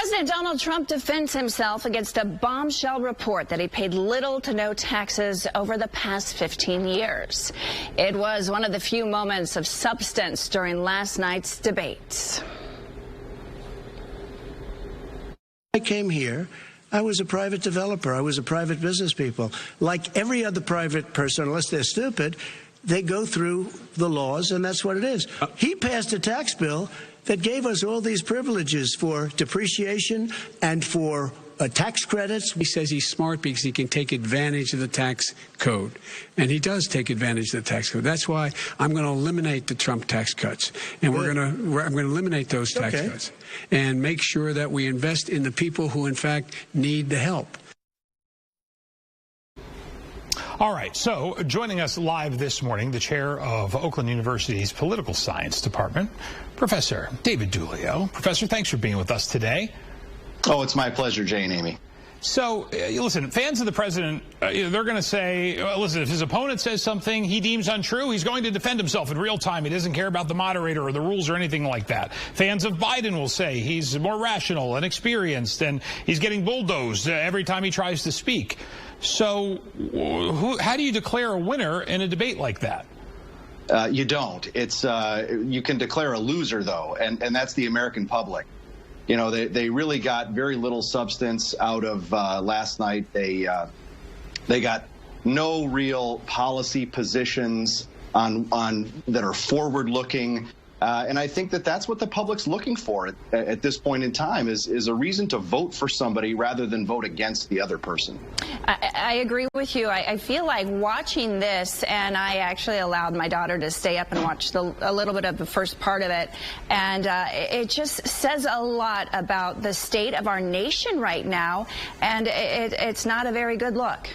President Donald Trump defends himself against a bombshell report that he paid little to no taxes over the past 15 years. It was one of the few moments of substance during last night's debates. I came here. I was a private developer. I was a private business people. Like every other private person, unless they're stupid, they go through the laws, and that's what it is. He passed a tax bill that gave us all these privileges for depreciation and for tax credits. He says he's smart because he can take advantage of the tax code. And he does take advantage of the tax code. That's why I'm going to eliminate the Trump tax cuts. And I'm going to eliminate those tax cuts and make sure that we invest in the people who, in fact, need the help. All right, so joining us live this morning, the chair of Oakland University's Political Science Department, Professor David Dullio. Professor, thanks for being with us today. Oh, it's my pleasure, Jay and Amy. So, listen, fans of the president, they're going to say, listen, if his opponent says something he deems untrue, he's going to defend himself in real time. He doesn't care about the moderator or the rules or anything like that. Fans of Biden will say he's more rational and experienced, and he's getting bulldozed every time he tries to speak. So how do you declare a winner in a debate like that? You don't. You can declare a loser, though, and that's the American public. You know, they really got very little substance out of last night. They got no real policy positions on that are forward-looking. And I think that's what the public's looking for at this point in time is a reason to vote for somebody rather than vote against the other person. I agree with you. I feel like watching this, and I actually allowed my daughter to stay up and watch a little bit of the first part of it, and it just says a lot about the state of our nation right now, and it's not a very good look.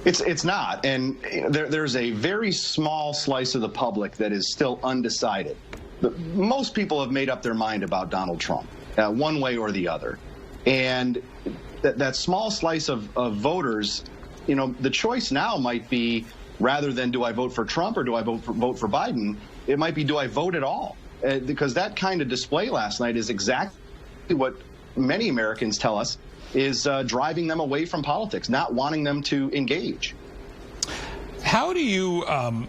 It's not, and there's a very small slice of the public that is still undecided. Most people have made up their mind about Donald Trump, one way or the other. And that small slice of voters, you know, the choice now might be, rather than do I vote for Trump or do I vote for Biden, it might be do I vote at all? Because that kind of display last night is exactly what many Americans tell us is driving them away from politics, not wanting them to engage. How do you,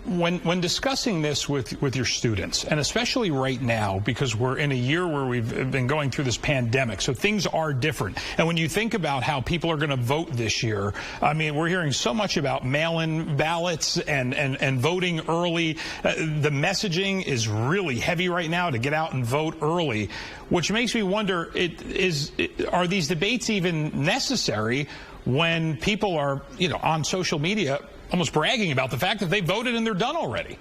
when discussing this with your students, and especially right now, because we're in a year where we've been going through this pandemic, so things are different. And when you think about how people are going to vote this year, I mean, we're hearing so much about mail-in ballots and voting early. The messaging is really heavy right now to get out and vote early, which makes me wonder, are these debates even necessary when people are, you know, on social media almost bragging about the fact that they voted and they're done already?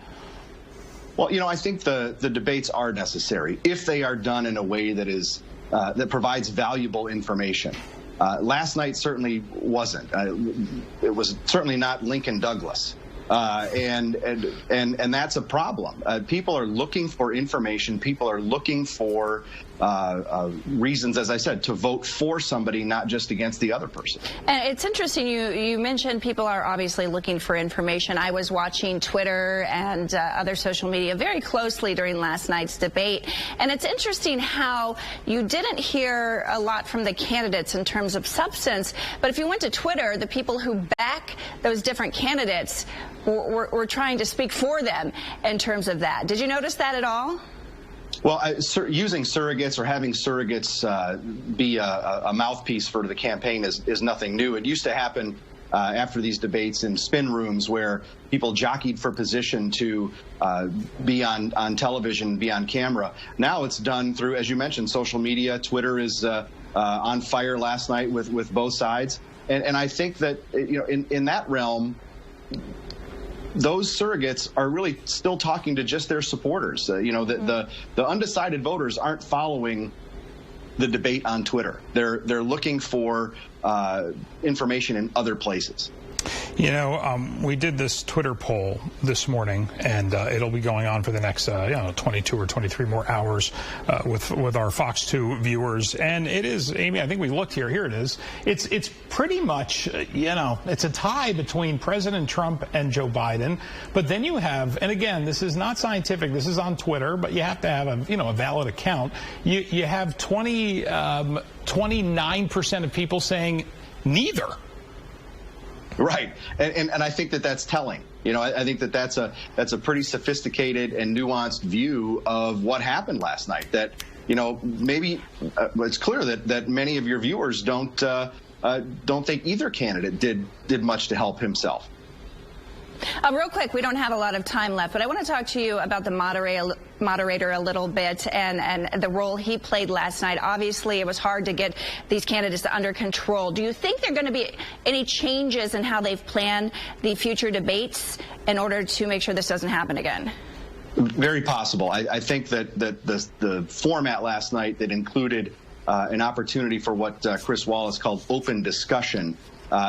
Well, you know, I think the debates are necessary if they are done in a way that is that provides valuable information. Last night certainly wasn't. It was certainly not Lincoln Douglas. And that's a problem. People are looking for information. People are looking for reasons, as I said, to vote for somebody, not just against the other person. And it's interesting, you mentioned people are obviously looking for information. I was watching Twitter and other social media very closely during last night's debate, and it's interesting how you didn't hear a lot from the candidates in terms of substance, but if you went to Twitter, the people who back those different candidates were trying to speak for them in terms of that. Did you notice that at all? Well, using surrogates or having surrogates be a mouthpiece for the campaign is nothing new. It used to happen after these debates in spin rooms where people jockeyed for position to be on television, be on camera. Now it's done through, as you mentioned, social media. Twitter is on fire last night with both sides. And I think that, you know, in that realm, those surrogates are really still talking to just their supporters. You know, the undecided voters aren't following the debate on Twitter. They're looking for information in other places. You know, we did this Twitter poll this morning, and it'll be going on for the next 22 or 23 more hours with our Fox 2 viewers. And it is, Amy, I think we looked here. Here it is. It's pretty much, it's a tie between President Trump and Joe Biden. But then you have, and again, this is not scientific. This is on Twitter, but you have to have a valid account. You have 29% of people saying neither. Right, and I think that's telling. I think that's a pretty sophisticated and nuanced view of what happened last night. That maybe it's clear that many of your viewers don't think either candidate did much to help himself. Real quick, we don't have a lot of time left, but I want to talk to you about the moderator a little bit and the role he played last night. Obviously, it was hard to get these candidates under control. Do you think there are going to be any changes in how they've planned the future debates in order to make sure this doesn't happen again? Very possible. I think that the format last night that included an opportunity for what Chris Wallace called open discussion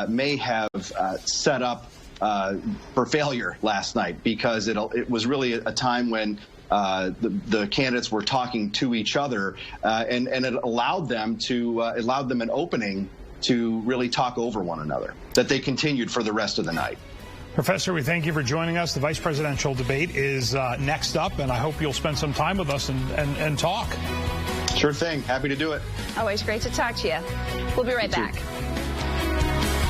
may have set up for failure last night, because it was really a time when the candidates were talking to each other, and it allowed them an opening to really talk over one another, that they continued for the rest of the night. Professor, we thank you for joining us. The vice presidential debate is next up, and I hope you'll spend some time with us and talk. Sure thing. Happy to do it. Always great to talk to you. We'll be right back. Too.